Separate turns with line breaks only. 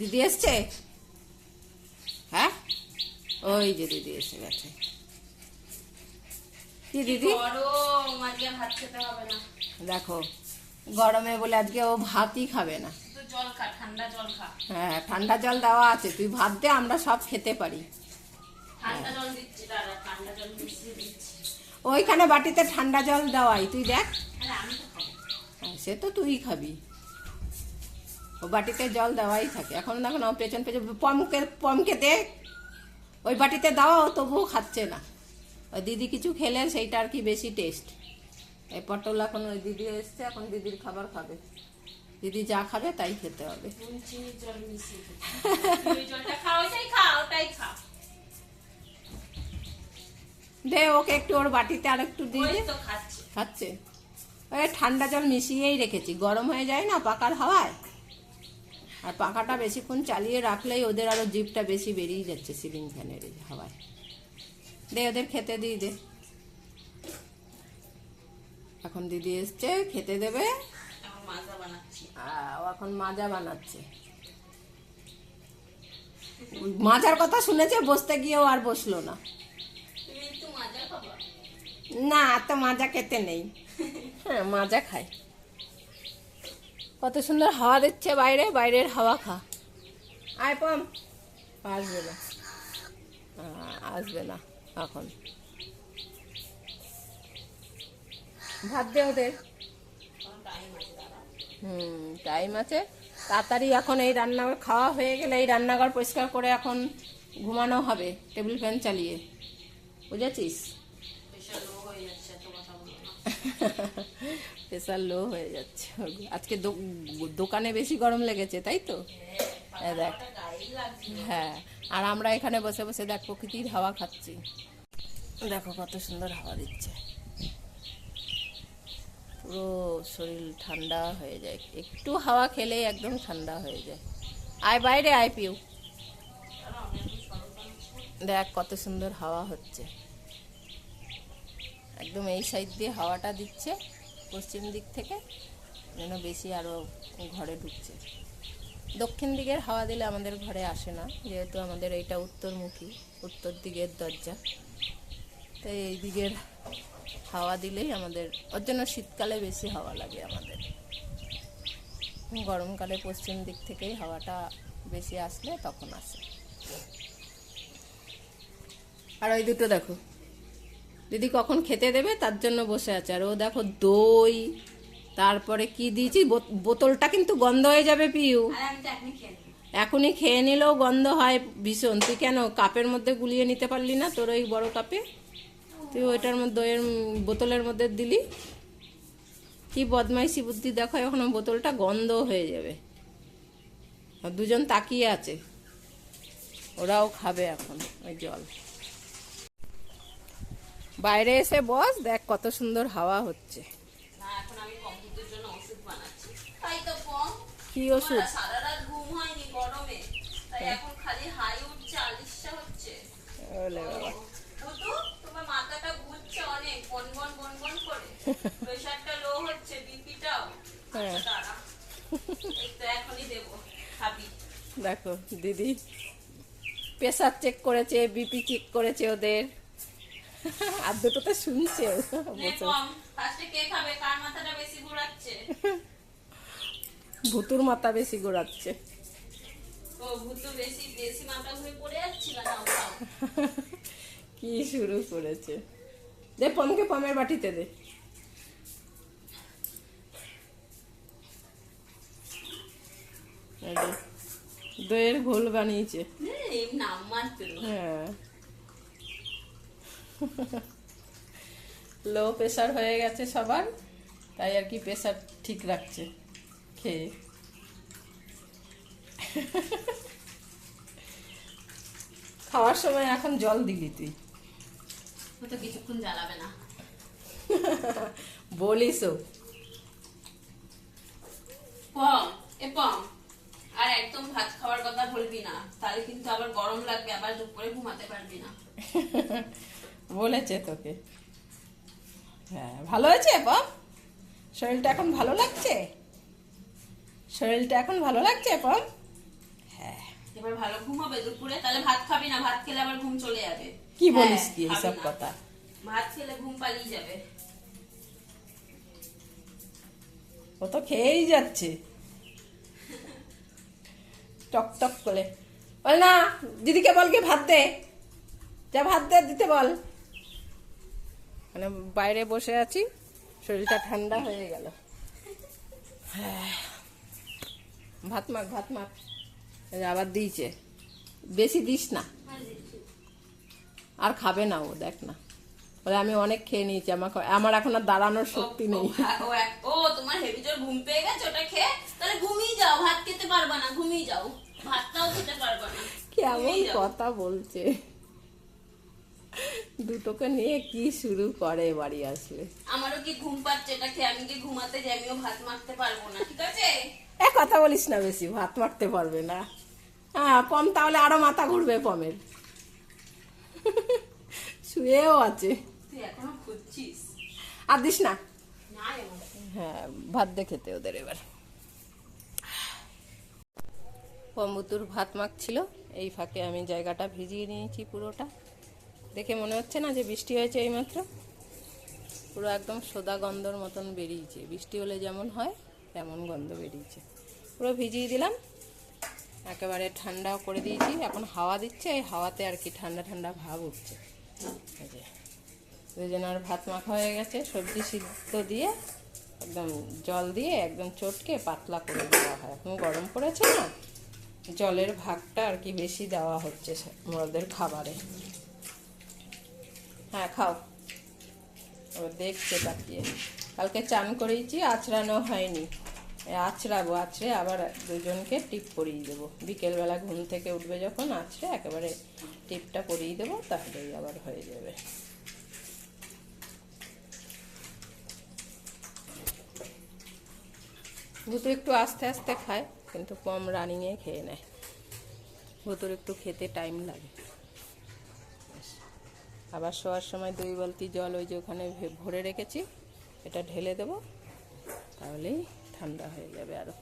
দিদি এসছে? হ্যাঁ, ওই যে দিদি এসে গেছে। কি দিদি? দেখো গরমে বলে আজকে ও ভাতই খাবে না। হ্যাঁ, ঠান্ডা জল দেওয়া আছে, তুই ভাত দে, আমরা সব খেতে পারি। ওইখানে বাটিতে ঠান্ডা জল দেওয়াই, তুই দেখ। সে তো তুই খাবি, ও বাটিতে জল দেওয়াই থাকে। এখন দেখো না, পেছন পেছন পমকে দে, ওই বাটিতে দেওয়া, ও তবুও খাচ্ছে না। ওই দিদি কিছু খেলে সেইটা আর কি বেশি টেস্ট। এই পটল এখন ওই দিদি এসছে, এখন দিদির খাবার খাবে। দিদি যা খাবে তাই খেতে হবে। দে ওকে একটু, ওর বাটিতে আর একটু দিয়ে দে। খাচ্ছে। ওই ঠান্ডা জল মিশিয়েই রেখেছি, গরম হয়ে যায় না পাখার হাওয়ায়। আর পাখাটা বেশিক্ষণ চালিয়ে রাখলেই ওদের আরো জিভটা বেশি বেরিয়ে যাচ্ছে সিলিং ফ্যানের হাওয়ায়। দে ওদের খেতে দিয়ে দে। এখন দিদি এসছে, খেতে দেবে। ও এখন মাজা বানাচ্ছে। মাজার কথা শুনেছে, বসতে গিয়েও আর বসলো না। না, তো মাজা খেতে নেই। হ্যাঁ, মাজা খায়। কত সুন্দর হাওয়া দিচ্ছে বাইরে, বাইরের হাওয়া খা। আয় পম। আসবে না, আসবে না এখন। ভাত দে ওদের। টাইম আছে, তাড়াতাড়ি এখন এই রান্নাঘর খাওয়া হয়ে গেলে এই রান্নাঘর পরিষ্কার করে এখন ঘুমানো হবে টেবিল ফ্যান চালিয়ে, বুঝেছিস? প্রেশার লো হয়ে যাচ্ছে। আজকে দোকানে বেশি গরম লেগেছে, তাই তো? দেখ, হ্যাঁ, আর আমরা এখানে বসে বসে দেখ প্রকৃতির হাওয়া খাচ্ছি। দেখো কত সুন্দর হাওয়া দিচ্ছে, পুরো শরীর ঠান্ডা হয়ে যায়। একটু হাওয়া খেলেই একদম ঠান্ডা হয়ে যায়। আয় বাইরে, আয় পিউ। দেখ কত সুন্দর হাওয়া হচ্ছে, একদম এই সাইড দিয়ে হাওয়াটা দিচ্ছে, পশ্চিম দিক থেকে যেন বেশি আরো ঘরে ঢুকছে। দক্ষিণ দিকের হাওয়া দিলে আমাদের ঘরে আসে না, যেহেতু আমাদের এইটা উত্তরমুখী, উত্তর দিকের দরজা, তাই এই দিকের হাওয়া দিলেই আমাদের, ওর জন্য শীতকালে বেশি হাওয়া লাগে আমাদের। গরমকালে পশ্চিম দিক থেকেই হাওয়াটা বেশি আসলে তখন আসে। আর ওই দুটো দেখো, দিদি কখন খেতে দেবে তার জন্য বসে আছে। আর ও দেখো দই, তারপরে কি দিয়েছি, বোতলটা কিন্তু গন্ধ হয়ে যাবে পিউ। এখনই খেয়ে নিলেও গন্ধ হয় ভীষণ। তুই কেন কাপের মধ্যে গুলিয়ে নিতে পারলি না? তোর ওই বড় কাপে তুই ওইটার মধ্যে, দইয়ের বোতলের মধ্যে দিলি। কি বদমাইশি বুদ্ধি দেখো, এখন বোতলটা গন্ধ হয়ে যাবে। দুজন তাকিয়ে আছে, ওরাও খাবে এখন ওই জল। বাইরে এসে বস, দেখ কত সুন্দর হাওয়া হচ্ছে। কি ওষুধ? দেখো দিদি প্রেসার চেক করেছে, বিপি চেক করেছে ওদের। আর দুটো তো শুনছে। ভুতুর মাথা বেশি ঘোরাচ্ছে। কি শুরু করেছে? দে পমকে পমের বাটিতে দে। দইয়ের ঘোল বানিয়েছে। হ্যাঁ, লো প্রেসার হয়ে গেছে সবার, তাই আর কি প্রেসার ঠিক রাখছে খেয়ে। খাওয়ার সময় এখন জল দিলি তুই,
তো কিছুক্ষণ জ্বালাবে না
বলিস।
আর একদম ভাত খাওয়ার কথা বলবি না, তাহলে কিন্তু আবার গরম লাগবে, আবার দুপুরে ঘুমাতে পারবি না।
বলেছে তোকে? হ্যাঁ, ভালো হয়েছে পম? শরীরটা এখন ভালো লাগছে? শরীরটা এখন ভালো লাগছে পম? হ্যাঁ,
এবার ভালো ঘুম হবে দুপুরে, তাহলে ভাত খাবি না, ভাত খেলে আবার ঘুম চলে যাবে।
কি বলিস
হ্যাঁ,
কি
খাবি
এইসব
না।
কথা?
ভাত খেলে ঘুম পালিয়ে যাবে।
ও তো খেয়েই যাচ্ছে টক টক করে। বল না, দিদিকে বল কি ভাত দে, যা ভাত দে, দিতে বল। মানে বাইরে বসে আছি, শরীরটা ঠান্ডা হয়ে গেল। হ্যাঁ, ভাত মাখ, ভাত মাখ। এই যে আবার দিয়েছে, বেশি দিস না, আর খাবে না ও, দেখ না। বলে আমি অনেক খেয়ে নিয়েছি, আমার এখন আর দাঁড়ানোর শক্তি নেই।
ও তোমার হেভি জোর ঘুম পেয়ে গেছে, ওটা খেয়ে তাহলে ঘুমিয়ে যাও, ভাত খেতে পারবা না, ঘুমিয়ে যাও, ভাতটাও খেতে পারবা না,
কেমন
ঘুমিয়ে যাও।
কথা বলছে, দুটোকে নিয়ে কি শুরু করে বাড়ি আসলে।
আমারও কি ঘুম পাচ্ছে, এটা খেয়ে আমি কি ঘুমাতে যাই, আমিও ভাত মাখতে পারবো না, ঠিক আছে?
কথা বলিস না বেশি, ভাত মারতে পারবে না। হ্যাঁ, পম তাহলে আরো মাথা ঘুরবে পমের। শুয়েও আছে,
তুই এখনো খুঁজছিস?
আর দিস না।
না এমন।
হ্যাঁ, ভাত দে খেতে ওদের এবার। পম্বুতুর ভাত মাখছিল, এই ফাঁকে আমি জায়গাটা ভিজিয়ে নিয়েছি পুরোটা। দেখে মনে হচ্ছে না যে বৃষ্টি হয়েছে এইমাত্র? পুরো একদম সোদা গন্ধর মতন বেরিয়েছে, বৃষ্টি হলে যেমন হয় তেমন গন্ধ বেরিয়েছে। পুরো ভিজিয়ে দিলাম, একেবারে ঠান্ডাও করে দিয়েছি। এখন হাওয়া দিচ্ছে, এই হাওয়াতে আর কি ঠান্ডা ঠান্ডা ভাব উঠছে। এই যে দুজনের ভাত মাখা হয়ে গেছে, সবজি সিদ্ধ দিয়ে একদম জল দিয়ে একদম চটকে পাতলা করে দেওয়া হয়। এখন গরম পড়েছে না, জলের ভাগটা আর কি বেশি দেওয়া হচ্ছে ওদের খাবারে। হ্যাঁ, খাও। এবার দেখছে তাকিয়ে। কালকে চান করেইছি, আঁচড়ানো হয়নি, আঁচড়াবো, আঁচড়ে আবার দুজনকে টিপ পরিয়ে দেবো। বিকেলবেলা ঘুম থেকে উঠবে যখন, আঁচড়ে একেবারে টিপটা পরিয়ে দেবো, তাহলেই আবার হয়ে যাবে। ভুতু একটু আস্তে আস্তে খায়, কিন্তু কম রানিংয়ে খেয়ে নেয়। ভুতুর একটু খেতে টাইম লাগে। আবার শোয়ার সময় 2 বালতি জল ওই যে ওখানে ভরে রেখেছি, এটা ঢেলে দেবো, তাহলেই ঠান্ডা হয়ে যাবে আরো।